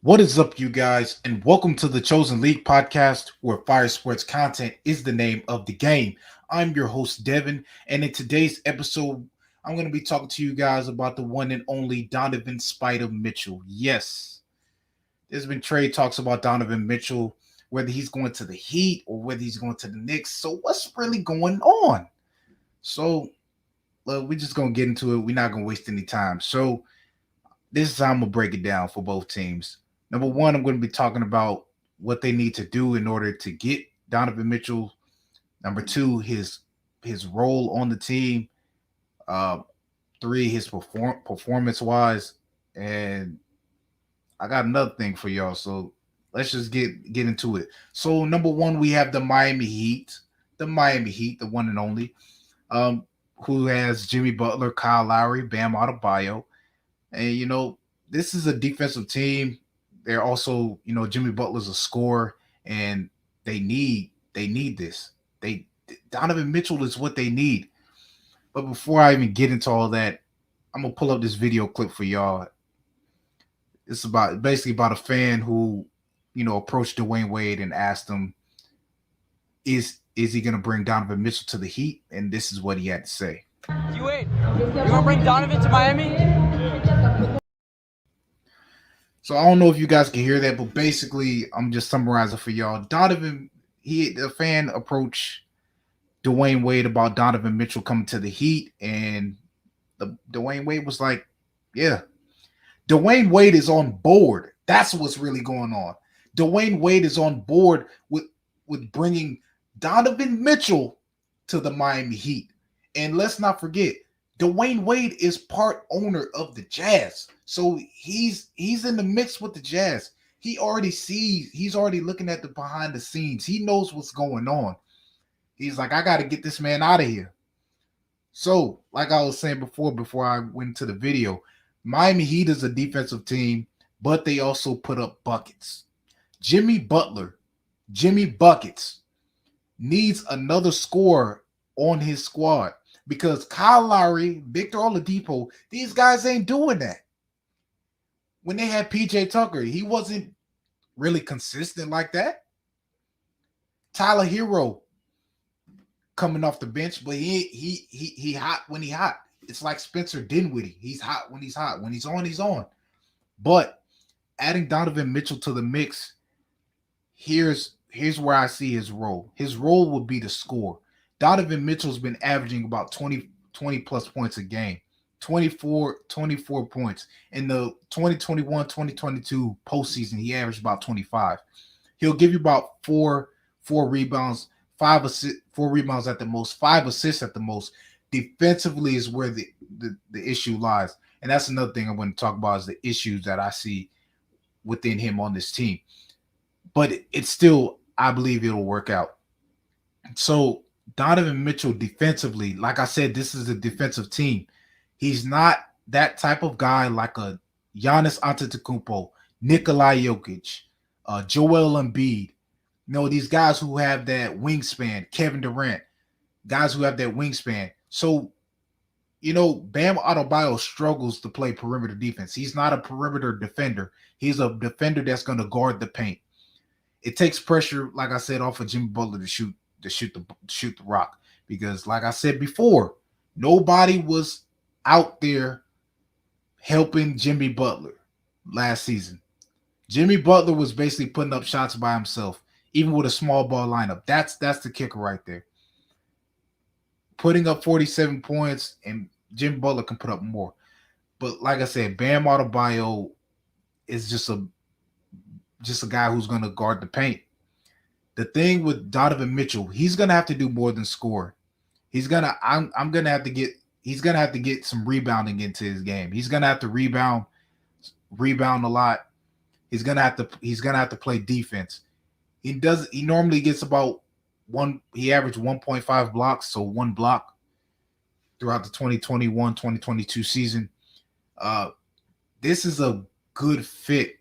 What is up, you guys, and welcome to the Chosen League podcast, where fire sports content is the name of the game. I'm your host, Devin, and in today's episode, I'm going to be talking to you guys about the one and only Donovan Spider Mitchell. Yes, there's been trade talks about Donovan Mitchell, whether he's going to the Heat or whether he's going to the Knicks. So, what's really going on? So, we're just going to get into it. We're not going to waste any time. So, this is how I'm gonna break it down for both teams. Number one, I'm going to be talking about what they need to do in order to get Donovan Mitchell. Number two, his role on the team. Uh, three, his performance wise, and I got another thing for y'all. So let's just get into it. So number one, we have the Miami Heat, the one and only, um, who has Jimmy Butler, Kyle Lowry, Bam Adebayo. And this is a defensive team. They're also, Jimmy Butler's a scorer, and they need this. They Donovan Mitchell is what they need. But before I even get into all that, I'm gonna pull up this video clip for y'all. It's basically about a fan who, approached Dwayne Wade and asked him, is he gonna bring Donovan Mitchell to the Heat? And this is what he had to say. Wade, you gonna bring Donovan to Miami? So I don't know if you guys can hear that, but basically I'm just summarizing for y'all. The fan approached Dwayne Wade about Donovan Mitchell coming to the Heat, and Dwayne Wade was like, "Yeah, Dwayne Wade is on board. That's what's really going on. Dwayne Wade is on board with bringing Donovan Mitchell to the Miami Heat, and let's not forget." Dwayne Wade is part owner of the Jazz. So he's in the mix with the Jazz. He's already looking at the behind the scenes. He knows what's going on. He's like, I got to get this man out of here. So, like I was saying before I went to the video, Miami Heat is a defensive team, but they also put up buckets. Jimmy Buckets, needs another scorer on his squad, because Kyle Lowry, Victor Oladipo, these guys ain't doing that. When they had PJ Tucker, he wasn't really consistent like that. Tyler Hero coming off the bench, but he hot when he hot. It's like Spencer Dinwiddie. He's hot when he's hot. When he's on, he's on. But adding Donovan Mitchell to the mix, here's where I see his role. His role would be to score. Donovan Mitchell's been averaging about 20 plus points a game. 24 points. In the 2021-2022 postseason, he averaged about 25. He'll give you about four rebounds, four rebounds at the most, 5 assists at the most. Defensively is where the issue lies. And that's another thing I'm going to talk about, is the issues that I see within him on this team. But it's still, I believe it'll work out. So Donovan Mitchell defensively, like I said, this is a defensive team. He's not that type of guy like a Giannis Antetokounmpo, Nikola Jokic, Joel Embiid. These guys who have that wingspan, Kevin Durant, guys who have that wingspan. So, Bam Adebayo struggles to play perimeter defense. He's not a perimeter defender. He's a defender that's going to guard the paint. It takes pressure, like I said, off of Jimmy Butler to shoot the rock, because, like I said before, nobody was out there helping Jimmy Butler last season. Jimmy Butler was basically putting up shots by himself, even with a small ball lineup. That's the kicker right there. Putting up 47 points, and Jimmy Butler can put up more. But like I said, Bam Adebayo is just a guy who's going to guard the paint. The thing with Donovan Mitchell, he's going to have to do more than score. He's going to have to get some rebounding into his game. He's going to have to rebound a lot. He's going to have to play defense. He normally gets about he averaged 1.5 blocks, so 1 block throughout the 2021-2022 season. This is a good fit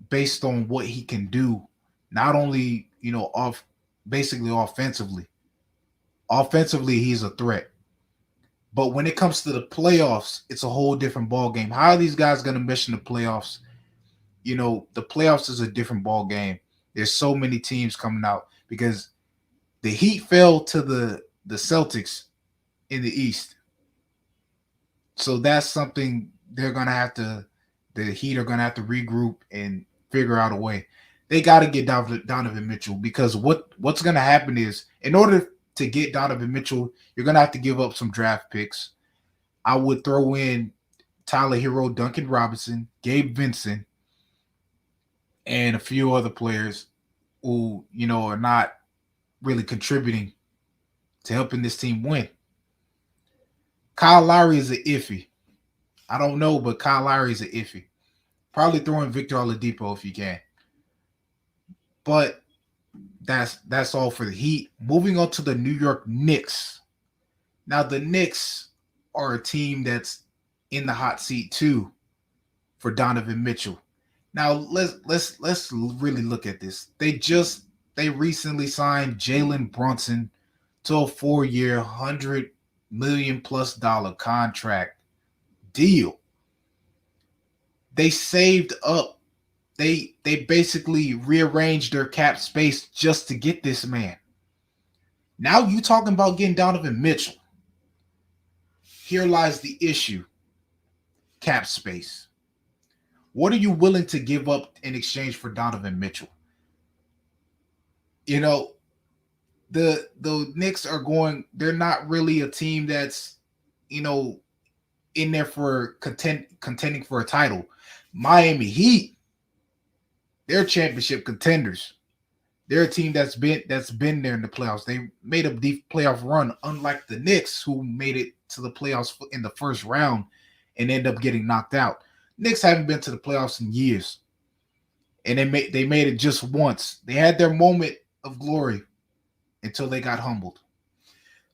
based on what he can do, not only, basically offensively. Offensively, he's a threat. But when it comes to the playoffs, it's a whole different ball game. How are these guys going to mesh in the playoffs? the playoffs is a different ball game. There's so many teams coming out because the Heat fell to the Celtics in the East. So that's something they're gonna have to. The Heat are gonna have to regroup and figure out a way. They got to get Donovan Mitchell because what's gonna happen is in order to get Donovan Mitchell, you're gonna have to give up some draft picks. I would throw in Tyler Hero, Duncan Robinson, Gabe Vincent, and a few other players who are not really contributing to helping this team win. Kyle Lowry is a iffy. I don't know, but Kyle Lowry is a iffy. Probably throwing Victor Oladipo if you can. But that's all for the Heat. Moving on to the New York Knicks. Now the Knicks are a team that's in the hot seat too for Donovan Mitchell. Now let's really look at this. They recently signed Jalen Brunson to a 4-year, $100 million+ contract deal. They saved up. They basically rearranged their cap space just to get this man. Now you talking about getting Donovan Mitchell. Here lies the issue. Cap space. What are you willing to give up in exchange for Donovan Mitchell? You know, the Knicks are going, they're not really a team that's, you know, in there for contending for a title. Miami Heat, they're championship contenders. They're a team that's been there in the playoffs. They made a deep playoff run, unlike the Knicks, who made it to the playoffs in the first round and end up getting knocked out. Knicks haven't been to the playoffs in years, and they made it just once. They had their moment of glory until they got humbled.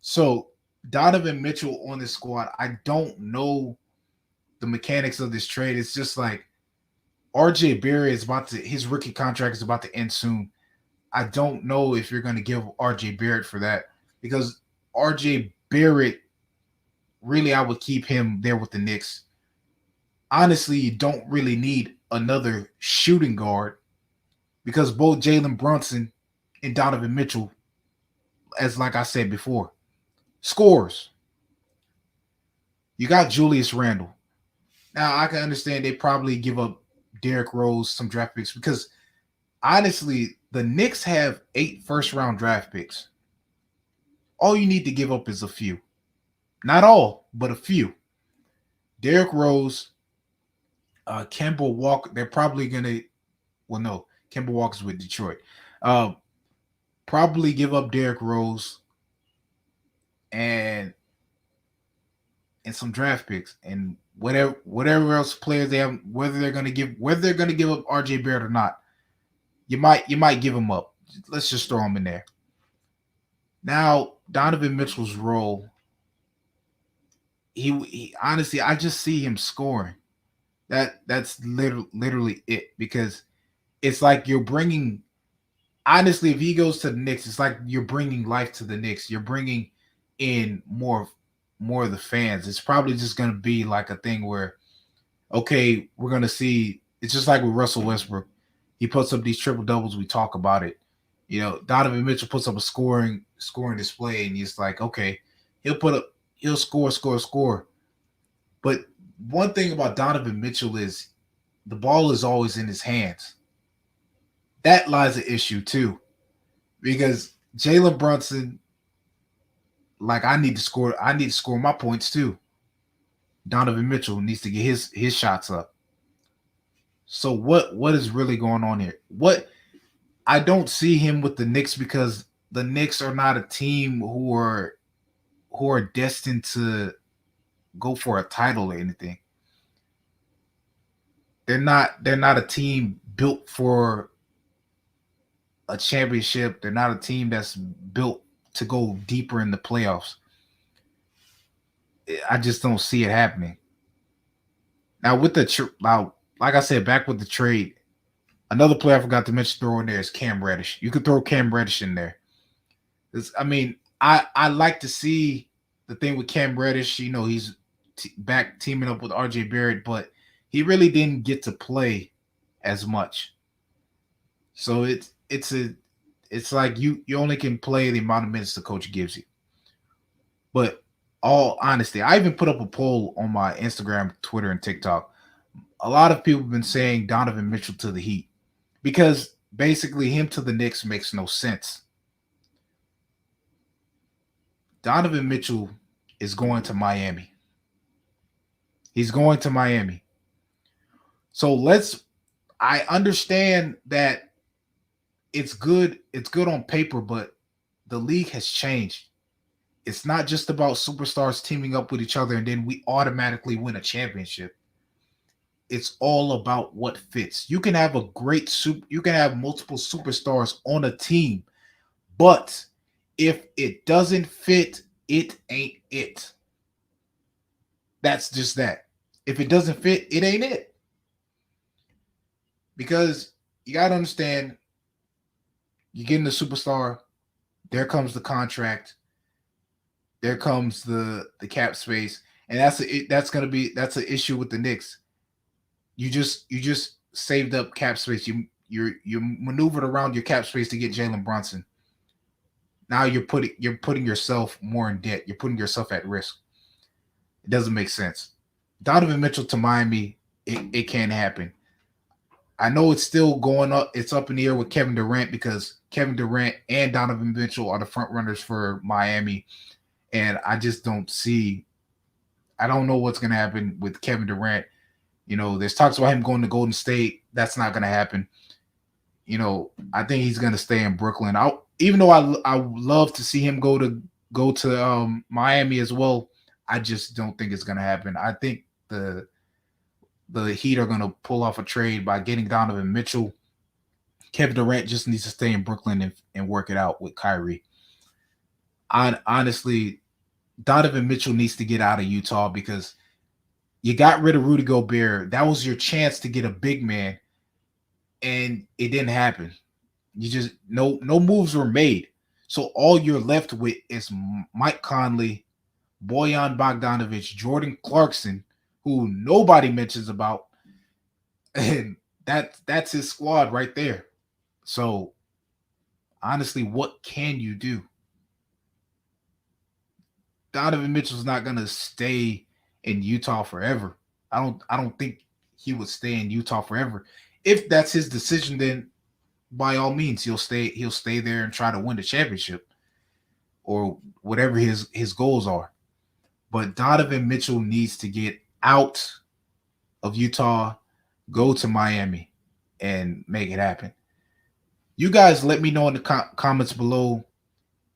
So Donovan Mitchell on this squad, I don't know the mechanics of this trade. It's just like RJ Barrett is his rookie contract is about to end soon. I don't know if you're going to give RJ Barrett for that because RJ Barrett, really, I would keep him there with the Knicks. Honestly, you don't really need another shooting guard because both Jalen Brunson and Donovan Mitchell, as like I said before, scores. You got Julius Randle. Now I can understand they probably give up Derrick Rose some draft picks because honestly, the Knicks have 8 first-round draft picks. All you need to give up is a few. Not all, but a few. Derrick Rose, Kemba Walker. They're probably gonna. Well, no, Kemba Walker's with Detroit. Probably give up Derrick Rose and some draft picks and whatever else players they have. Whether they're gonna give up RJ Barrett or not, you might give him up. Let's just throw him in there. Now Donovan Mitchell's role. He honestly, I just see him scoring. That's literally it because it's like you're bringing. Honestly, if he goes to the Knicks, it's like you're bringing life to the Knicks. You're bringing in more of the fans. It's probably just going to be like a thing where, okay, we're going to see. It's just like with Russell Westbrook. He puts up these triple doubles. We talk about it. Donovan Mitchell puts up a scoring display, and it's like, okay, he'll score. But one thing about Donovan Mitchell is the ball is always in his hands. That lies an issue too, because Jalen Brunson, like I need to score my points too. Donovan Mitchell needs to get his shots up. So what is really going on here? What I don't see him with the Knicks because the Knicks are not a team who are destined to go for a title or anything. They're not a team built for a championship. They're not a team that's built to go deeper in the playoffs. I just don't see it happening. Now with like I said, back with the trade, another player I forgot to mention throw in there is Cam Reddish. You could throw Cam Reddish in there. I like to see the thing with Cam Reddish. He's back teaming up with RJ Barrett, but he really didn't get to play as much. So it's like you only can play the amount of minutes the coach gives you. But all honesty, I even put up a poll on my Instagram, Twitter, and TikTok. A lot of people have been saying Donovan Mitchell to the Heat because basically him to the Knicks makes no sense. Donovan Mitchell is going to Miami. He's going to Miami. So I understand that it's good on paper, but the league has changed. It's not just about superstars teaming up with each other and then we automatically win a championship. It's all about what fits. You can have you can have multiple superstars on a team, but if it doesn't fit, it ain't it. That's just that. If it doesn't fit, it ain't it. Because you got to understand, you're getting the superstar, there comes the contract, there comes the cap space, and that's an issue with the Knicks. You just saved up cap space. You maneuvered around your cap space to get Jalen Brunson. Now you're putting yourself more in debt. You're putting yourself at risk. It doesn't make sense. Donovan Mitchell to Miami, it can't happen. I know it's still going up. It's up in the air with Kevin Durant because Kevin Durant and Donovan Mitchell are the front runners for Miami. And I just don't see, I don't know what's going to happen with Kevin Durant. There's talks about him going to Golden State. That's not going to happen. I think he's going to stay in Brooklyn. Even though I would love to see him go to Miami as well, I just don't think it's going to happen. I think the Heat are going to pull off a trade by getting Donovan Mitchell. Kevin Durant just needs to stay in Brooklyn and work it out with Kyrie. Honestly, Donovan Mitchell needs to get out of Utah because you got rid of Rudy Gobert. That was your chance to get a big man, and it didn't happen. You just no moves were made. So all you're left with is Mike Conley, Bojan Bogdanovic, Jordan Clarkson, who nobody mentions about, and that's his squad right there. So honestly, what can you do? Donovan Mitchell's not gonna stay in Utah forever. I don't think he would stay in Utah forever. If that's his decision, then by all means he'll stay there and try to win the championship or whatever his goals are. But Donovan Mitchell needs to get out of Utah, go to Miami, and make it happen. You guys let me know in the comments below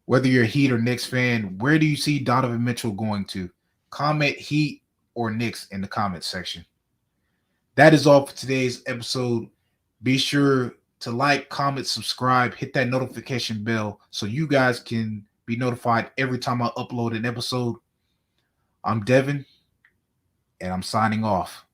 whether you're a Heat or Knicks fan. Where do you see Donovan Mitchell going to? Comment Heat or Knicks in the comment section. That is all for today's episode. Be sure to like, comment, subscribe, hit that notification bell so you guys can be notified every time I upload an episode. I'm Devin, and I'm signing off.